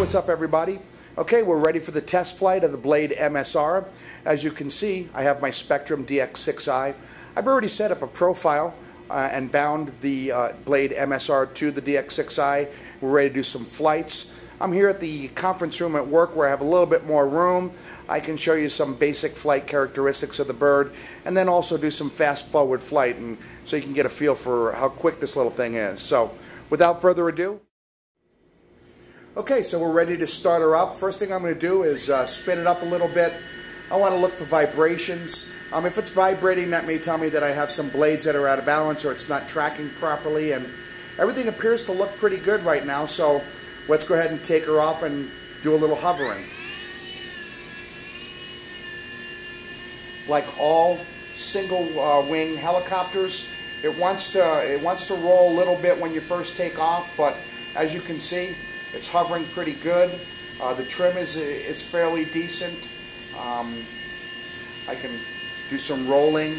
what's up everybody? Okay, we're ready for the test flight of the Blade MSR. As you can see, I have my Spectrum DX6i. I've already set up a profile and bound the Blade MSR to the DX6i. We're ready to do some flights. I'm here at the conference room at work where I have a little bit more room. I can show you some basic flight characteristics of the bird and then also do some fast forward flight, and so you can get a feel for how quick this little thing is. So without further ado, okay, so we're ready to start her up. First thing I'm going to do is spin it up a little bit. I want to look for vibrations. If it's vibrating, that may tell me that I have some blades that are out of balance or it's not tracking properly, and everything appears to look pretty good right now, so let's go ahead and take her off and do a little hovering. Like all single wing helicopters, it wants to roll a little bit when you first take off, but as you can see, it's hovering pretty good. The trim is fairly decent. I can do some rolling.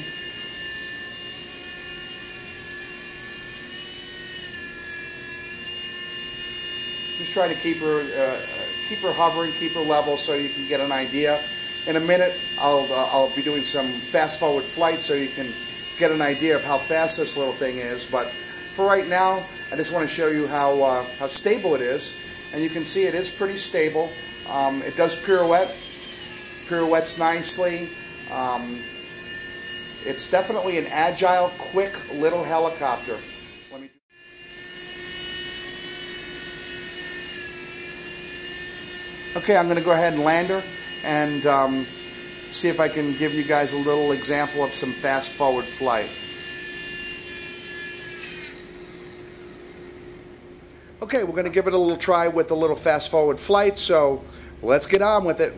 Just try to keep her hovering, keep her level, so you can get an idea. In a minute, I'll be doing some fast forward flight, so you can get an idea of how fast this little thing is. But for right now, I just want to show you how stable it is, and you can see it is pretty stable. It does pirouettes nicely. It's definitely an agile, quick little helicopter. Okay, I'm going to go ahead and land her and see if I can give you guys a little example of some fast forward flight. Okay, we're going to give it a little try with a little fast forward flight, so let's get on with it.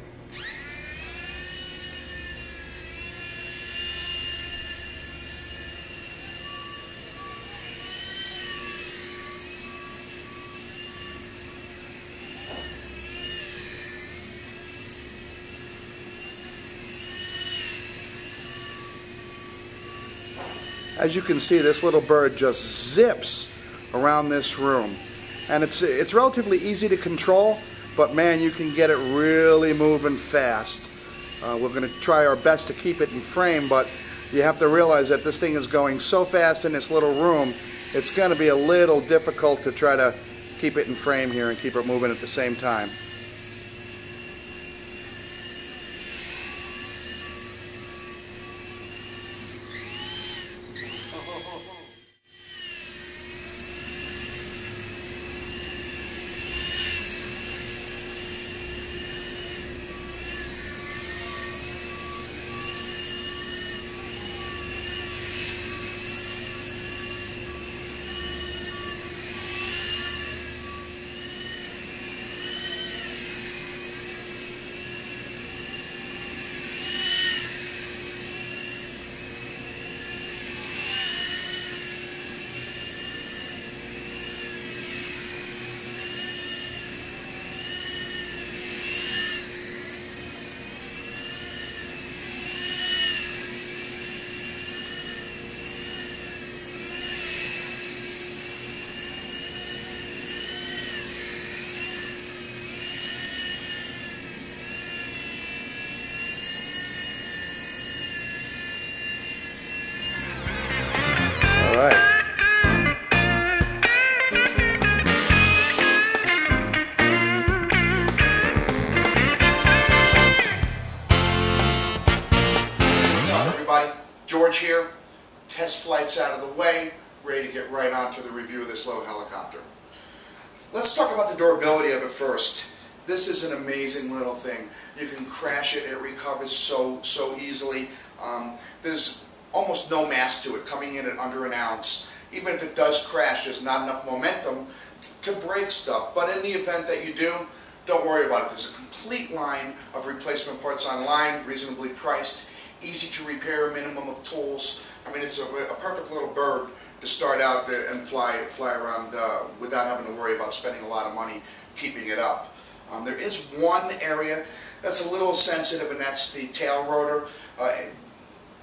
As you can see, this little bird just zips around this room. And it's relatively easy to control, but man, you can get it really moving fast. We're going to try our best to keep it in frame, but you have to realize that this thing is going so fast in this little room, it's going to be a little difficult to try to keep it in frame here and keep it moving at the same time. George here, test flights out of the way, ready to get right on to the review of this little helicopter. Let's talk about the durability of it first. This is an amazing little thing. You can crash it, it recovers so easily. There's almost no mass to it, coming in at under an ounce. Even if it does crash, there's not enough momentum to break stuff. But in the event that you do, don't worry about it. There's a complete line of replacement parts online, reasonably priced. Easy to repair, minimum of tools. I mean, it's a perfect little bird to start out and fly around without having to worry about spending a lot of money keeping it up. There is one area that's a little sensitive, and that's the tail rotor.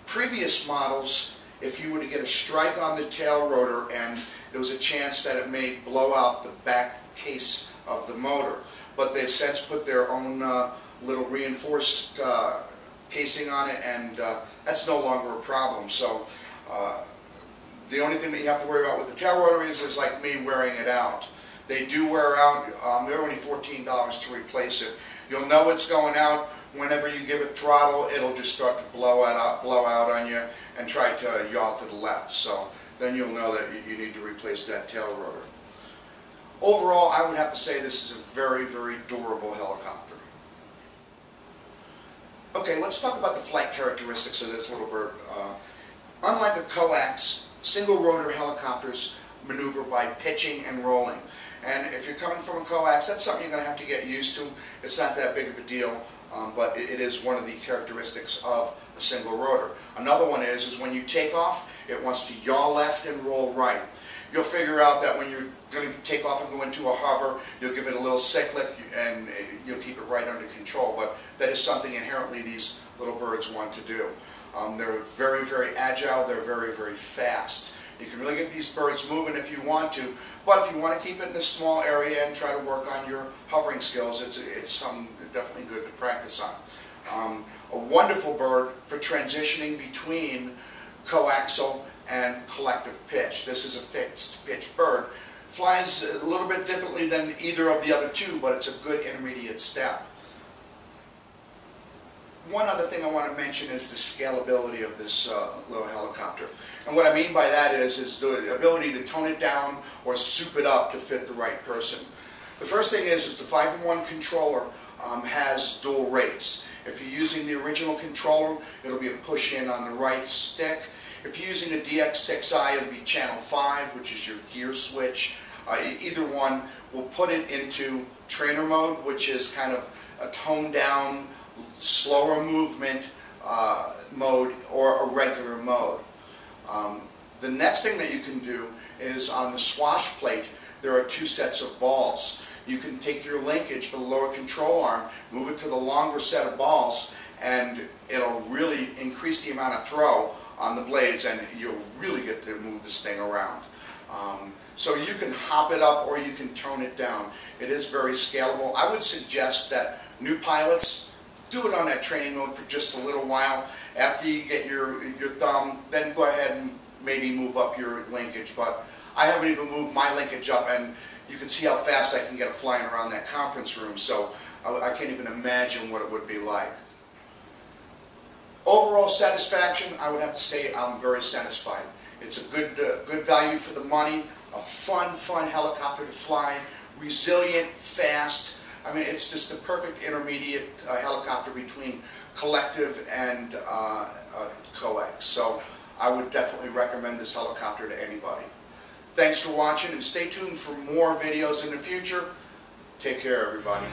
Previous models, if you were to get a strike on the tail rotor and there was a chance that it may blow out the back case of the motor. but they've since put their own little reinforced casing on it, and that's no longer a problem. So the only thing that you have to worry about with the tail rotor is like me, wearing it out. They do wear out. They're only $14 to replace it. You'll know it's going out whenever you give it throttle. It'll just start to blow out on you and try to yaw to the left. So then you'll know that you need to replace that tail rotor. Overall, I would have to say this is a very, very durable helicopter. Okay, let's talk about the flight characteristics of this little bird. Unlike a coax, single rotor helicopters maneuver by pitching and rolling. And if you're coming from a coax, that's something you're going to have to get used to. It's not that big of a deal, but it is one of the characteristics of a single rotor. Another one is when you take off, it wants to yaw left and roll right. You'll figure out that when you're going to take off and go into a hover, you'll give it a little cyclic and you'll keep it right under control. But that is something inherently these little birds want to do. They're very, very agile. They're very, very fast. You can really get these birds moving if you want to, but if you want to keep it in a small area and try to work on your hovering skills, it's something definitely good to practice on. A wonderful bird for transitioning between coaxial and collective pitch. This is a fixed pitch bird. Flies a little bit differently than either of the other two, but it's a good intermediate step. One other thing I want to mention is the scalability of this little helicopter. And what I mean by that is the ability to tone it down or soup it up to fit the right person. The first thing is the 5-in-1 controller has dual rates. If you're using the original controller, it'll be a push-in on the right stick. If you're using a DX6i, it'll be channel 5, which is your gear switch. Either one will put it into trainer mode, which is kind of a toned down, slower movement mode, or a regular mode. The next thing that you can do is on the swash plate, there are 2 sets of balls. You can take your linkage for the lower control arm, move it to the longer set of balls, and it'll really increase the amount of throw on the blades, and you'll really get to move this thing around. So you can hop it up or you can tone it down. It is very scalable. I would suggest that new pilots do it on that training mode for just a little while. After you get your thumb, then go ahead and maybe move up your linkage. But I haven't even moved my linkage up, and you can see how fast I can get it flying around that conference room. So I can't even imagine what it would be like. Overall satisfaction, I would have to say I'm very satisfied. It's a good value for the money, a fun helicopter to fly, resilient, fast. I mean, it's just the perfect intermediate helicopter between collective and coax. So I would definitely recommend this helicopter to anybody. Thanks for watching, and stay tuned for more videos in the future. Take care, everybody.